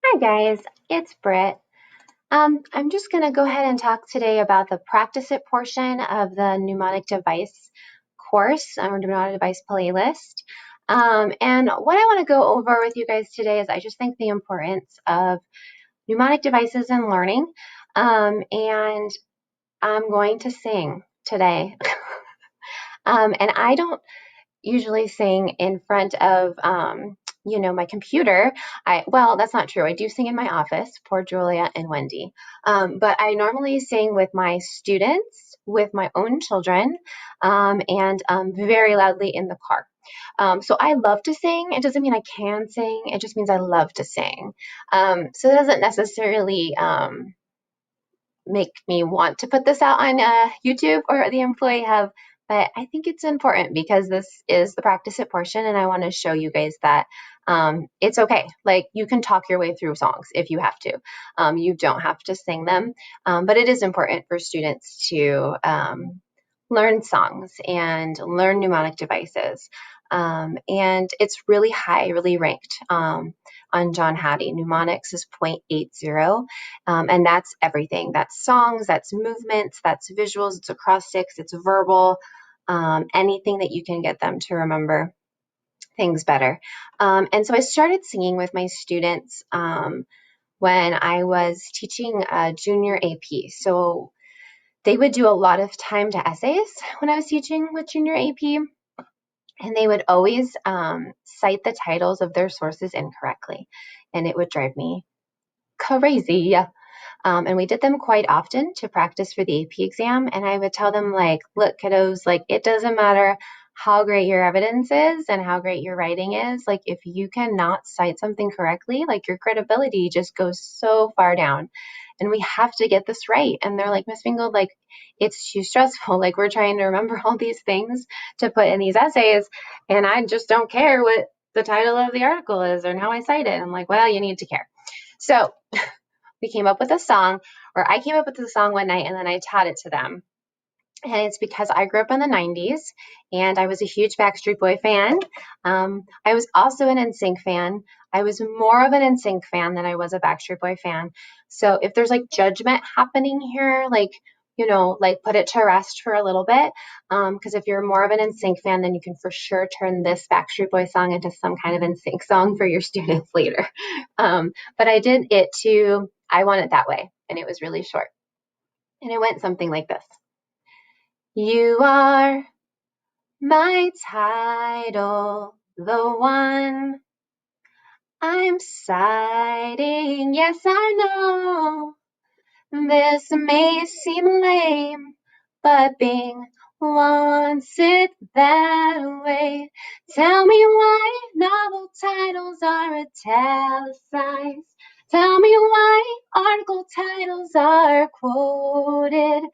Hi guys, it's Britt. I'm just going to go ahead and talk today about the practice it portion of the mnemonic device course, or mnemonic device playlist. And what I want to go over with you guys today is I just think the importance of mnemonic devices in learning. And I'm going to sing today. And I don't usually sing in front of my computer. Well, that's not true. I do sing in my office, poor Julia and Wendy. But I normally sing with my students, with my own children, and very loudly in the car. So I love to sing. It doesn't mean I can sing. It just means I love to sing. So it doesn't necessarily make me want to put this out on YouTube or the Employee Hub, but I think it's important because this is the practice it portion, and I want to show you guys that it's okay. Like, you can talk your way through songs if you have to. You don't have to sing them, but it is important for students to learn songs and learn mnemonic devices. And it's really high, really ranked on John Hattie. Mnemonics is 0.80, and that's everything. That's songs, that's movements, that's visuals, it's acrostics, it's verbal, anything that you can get them to remember things better. And so I started singing with my students when I was teaching junior AP. So they would do a lot of timed essays when I was teaching with junior AP, and they would always cite the titles of their sources incorrectly, and it would drive me crazy. And we did them quite often to practice for the AP exam, and I would tell them, like, look, kiddos, like, it doesn't matter how great your evidence is and how great your writing is. Like, if you cannot cite something correctly, like, your credibility just goes so far down. And we have to get this right. And they're like, Miss Fingold, like, it's too stressful. Like, we're trying to remember all these things to put in these essays, and I just don't care what the title of the article is or how I cite it. I'm like, well, you need to care. So we came up with a song, or I came up with the song one night, and then I taught it to them. And it's because I grew up in the 90s, and I was a huge Backstreet Boy fan. I was also an NSYNC fan. I was more of an NSYNC fan than I was a Backstreet Boy fan. So if there's like judgment happening here, like, like, put it to rest for a little bit. Because if you're more of an NSYNC fan, then you can for sure turn this Backstreet Boy song into some kind of NSYNC song for your students later. But I did it to I Want It That Way, and it was really short. And it went something like this. You are my title, the one I'm citing. Yes, I know this may seem lame, but Bing wants it that way. Tell me why novel titles are italicized. Tell me why article titles are quoted.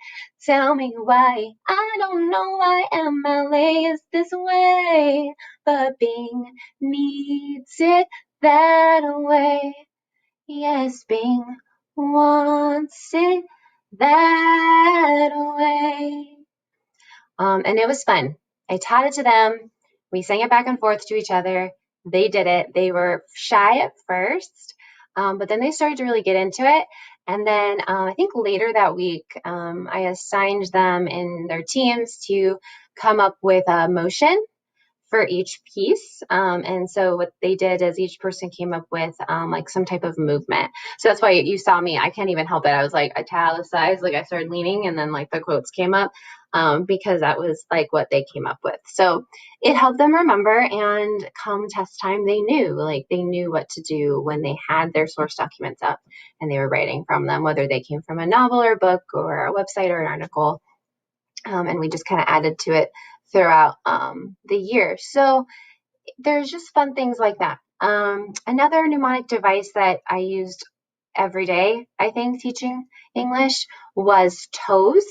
Tell me why I don't know why MLA is this way, but Bing needs it that way. Yes, Bing wants it that way. And it was fun. I taught it to them. We sang it back and forth to each other. They did it. They were shy at first, but then they started to really get into it. And then I think later that week, I assigned them in their teams to come up with a motion for each piece. And so what they did is each person came up with like some type of movement. So that's why you saw me, I can't even help it. I was like italicized, like I started leaning, and then like the quotes came up because that was like what they came up with. So it helped them remember, and come test time, they knew what to do when they had their source documents up and they were writing from them, whether they came from a novel or book or a website or an article. And we just kind of added to it throughout the year. So there's just fun things like that. Another mnemonic device that I used every day, I think, teaching English was toes.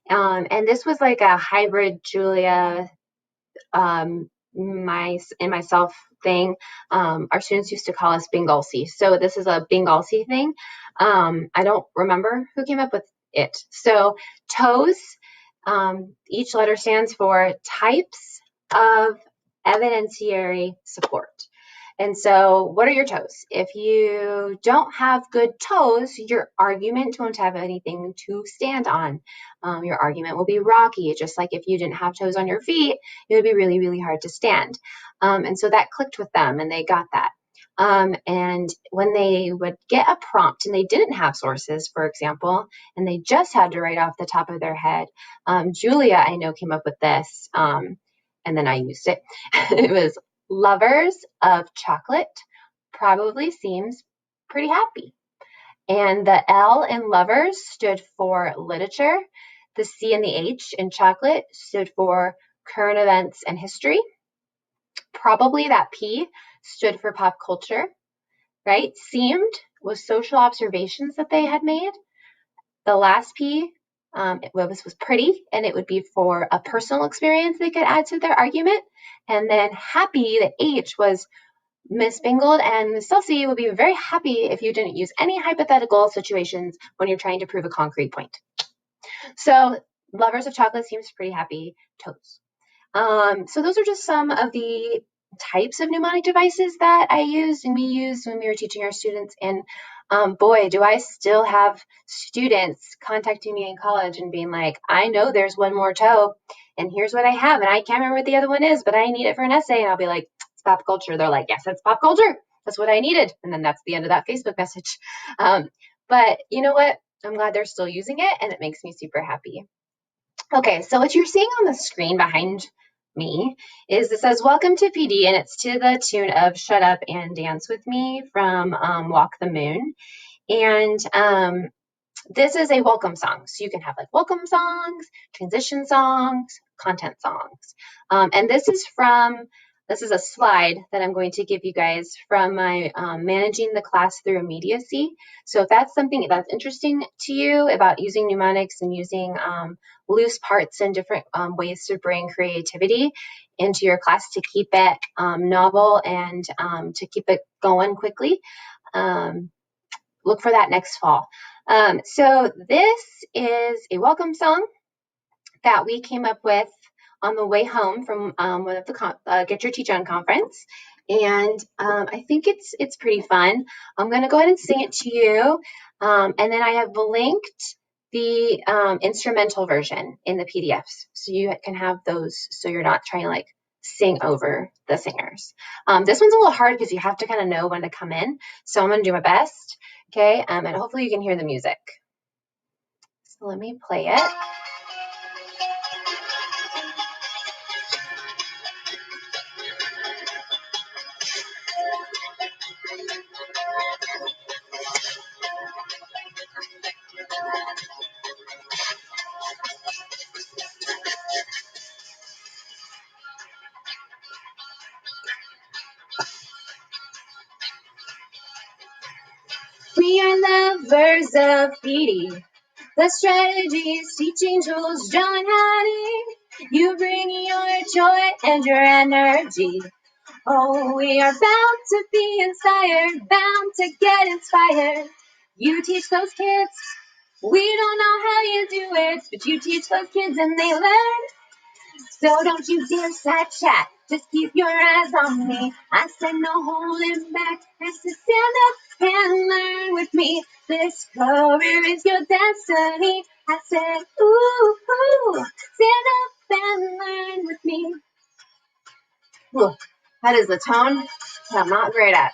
And this was like a hybrid Julia, myself thing. Our students used to call us Bengalsi. So this is a Bengalsi thing. I don't remember who came up with it. So toes, each letter stands for types of evidentiary support. And so what are your toes? If you don't have good toes, your argument won't have anything to stand on. Your argument will be rocky, just like if you didn't have toes on your feet, it would be really, really hard to stand. And so that clicked with them and they got that. And when they would get a prompt and they didn't have sources, for example, and they just had to write off the top of their head, Julia, I know, came up with this, and then I used it. It was lovers of chocolate probably seems pretty happy. And the L in lovers stood for literature. The C and the H in chocolate stood for current events and history. Probably that P stood for pop culture, right? Seemed was social observations that they had made. The last P was pretty, and it would be for a personal experience they could add to their argument. And then happy, the H, was Miss Bingold and Miss Celsi would be very happy if you didn't use any hypothetical situations when you're trying to prove a concrete point. So lovers of chocolate seems pretty happy. Toes. So those are just some of the types of mnemonic devices that I used and we used when we were teaching our students. And boy, do I still have students contacting me in college and being like, I know there's one more toe and here's what I have. And I can't remember what the other one is, but I need it for an essay. And I'll be like, it's pop culture. They're like, yes, it's pop culture. That's what I needed. And then that's the end of that Facebook message. But you know what? I'm glad they're still using it and it makes me super happy. Okay, so what you're seeing on the screen behind me is it says welcome to PD and it's to the tune of Shut Up and Dance With Me from Walk the Moon. And this is a welcome song. So you can have like welcome songs, transition songs, content songs. And this is a slide that I'm going to give you guys from my Managing the Class Through Immediacy. So if that's something that's interesting to you about using mnemonics and using loose parts and different ways to bring creativity into your class to keep it novel and to keep it going quickly, look for that next fall. So this is a welcome song that we came up with on the way home from one of the Get Your Teach On conference. And I think it's pretty fun. I'm going to go ahead and sing it to you. And then I have linked the instrumental version in the PDFs. So you can have those so you're not trying to like sing over the singers. This one's a little hard because you have to kind of know when to come in. So I'm going to do my best. Okay, and hopefully you can hear the music. So let me play it. We are lovers of PD, the strategies, teaching tools, John Hattie. You bring your joy and your energy. Oh, we are bound to be inspired, bound to get inspired. You teach those kids, we don't know how you do it, but you teach those kids and they learn. So don't you dare side chat, just keep your eyes on me. I said no holding back, has to stand up and learn with me. This career is your destiny. I said, ooh, ooh, stand up and learn with me. Ooh, that is the tone that I'm not great at.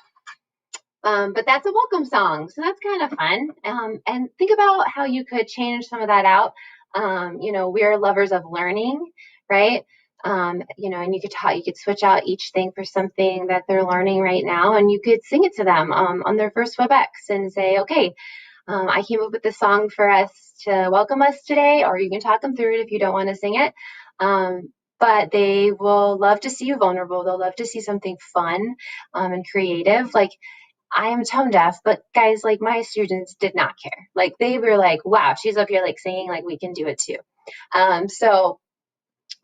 But that's a welcome song, so that's kind of fun. And think about how you could change some of that out. We are lovers of learning, right? And you could switch out each thing for something that they're learning right now, and you could sing it to them on their first WebEx and say, okay, I came up with this song for us to welcome us today, or you can talk them through it if you don't want to sing it. But they will love to see you vulnerable. They'll love to see something fun and creative. Like, I am tone deaf, but guys, like my students did not care. Like they were like, wow, she's up here like singing, like we can do it too. So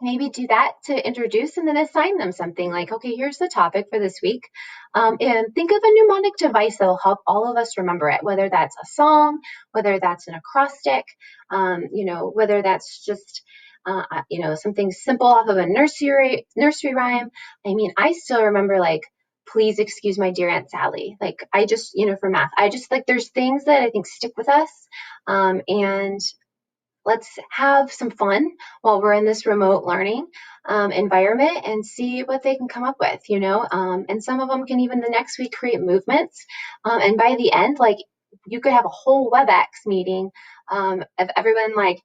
maybe do that to introduce and then assign them something like, okay, here's the topic for this week. And think of a mnemonic device that will help all of us remember it, whether that's a song, whether that's an acrostic, whether that's just something simple off of a nursery rhyme. I mean, I still remember like please excuse my dear Aunt Sally. Like, I just, you know, for math, I just like, there's things that I think stick with us. And let's have some fun while we're in this remote learning environment and see what they can come up with, you know. And some of them can even the next week create movements. And by the end, like, you could have a whole WebEx meeting of everyone like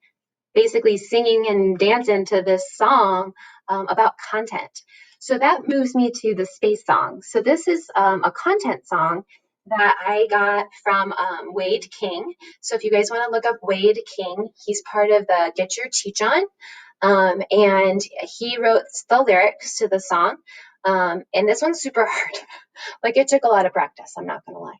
basically singing and dancing to this song about content. So that moves me to the space song. So this is a content song that I got from Wade King. So if you guys want to look up Wade King, he's part of the Get Your Teach On. And he wrote the lyrics to the song. And this one's super hard. Like, it took a lot of practice, I'm not gonna lie.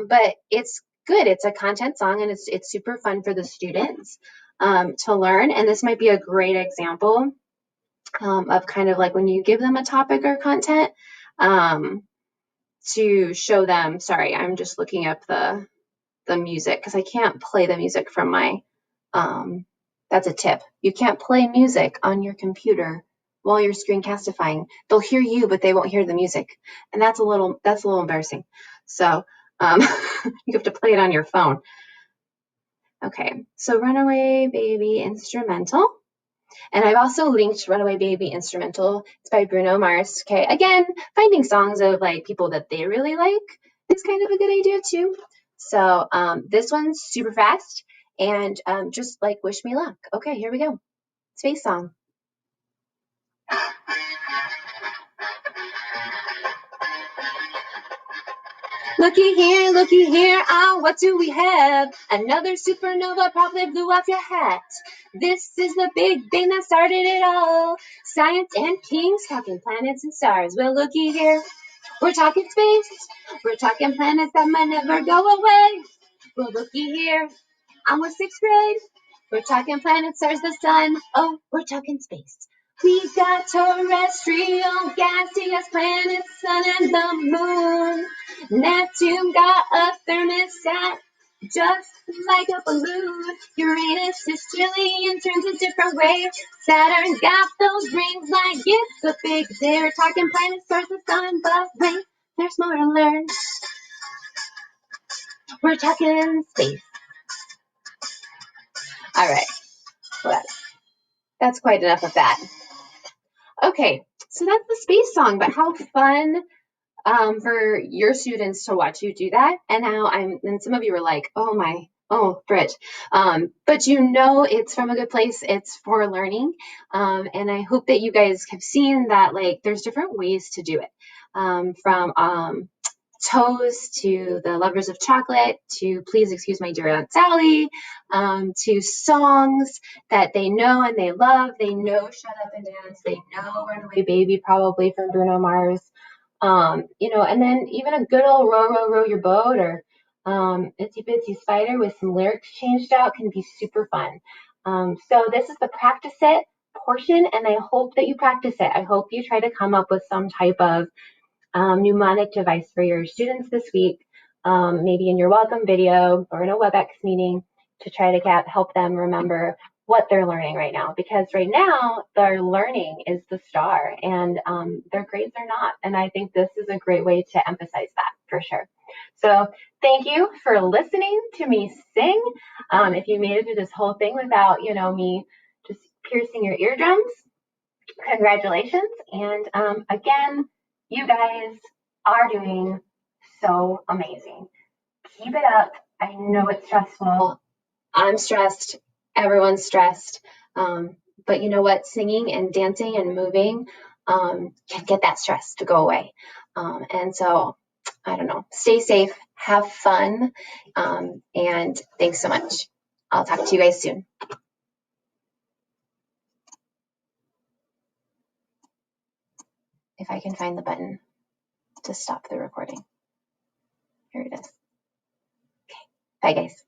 But it's good. It's a content song, and it's super fun for the students to learn. And this might be a great example of kind of like when you give them a topic or content to show them. Sorry, I'm just looking up the music because I can't play the music from my, that's a tip. You can't play music on your computer while you're screencastifying. They'll hear you, but they won't hear the music. And that's a little embarrassing. So you have to play it on your phone. Okay, so Runaway Baby Instrumental. And I've also linked Runaway Baby Instrumental. It's by Bruno Mars. Okay, again, finding songs of like people that they really like is kind of a good idea too. So this one's super fast and just like wish me luck. Okay, here we go. Space song. Looky here, what do we have? Another supernova probably blew off your hat. This is the big bang that started it all. Science and kings talking planets and stars. Well, looky here, we're talking space. We're talking planets that might never go away. Well, looky here, I'm with 6th grade. We're talking planets, stars, the sun. Oh, we're talking space. We got terrestrial, gaseous planets, sun and the moon. Neptune got a thermostat, just like a balloon. Uranus is chilly and turns a different way. Saturn's got those rings like it's a big day. We're talking planets, stars, the sun, but wait, there's more to learn. We're talking space. All right, well, that's quite enough of that. Okay, so that's the space song, but how fun for your students to watch you do that. And and some of you were like, oh, Britt. But you know it's from a good place. It's for learning. And I hope that you guys have seen that like there's different ways to do it. From Toes to the Lovers of Chocolate to Please Excuse My Dear Aunt Sally, to songs that they know and they love. They know Shut Up and Dance. They know Runaway Baby, probably from Bruno Mars. You know, and then even a good old Row, Row, Row Your Boat or Itsy Bitsy Spider with some lyrics changed out can be super fun. So this is the practice it portion, and I hope that you practice it. I hope you try to come up with some type of mnemonic device for your students this week, maybe in your welcome video or in a WebEx meeting to try to help them remember what they're learning right now, because right now their learning is the star and their grades are not. And I think this is a great way to emphasize that for sure. So thank you for listening to me sing. If you made it through this whole thing without, you know, me just piercing your eardrums, congratulations. And again, you guys are doing so amazing. Keep it up. I know it's stressful. I'm stressed. Everyone's stressed. But you know what? Singing and dancing and moving can get that stress to go away. And so, I don't know, stay safe, have fun, and thanks so much. I'll talk to you guys soon. If I can find the button to stop the recording. Here it is. Okay. Bye, guys.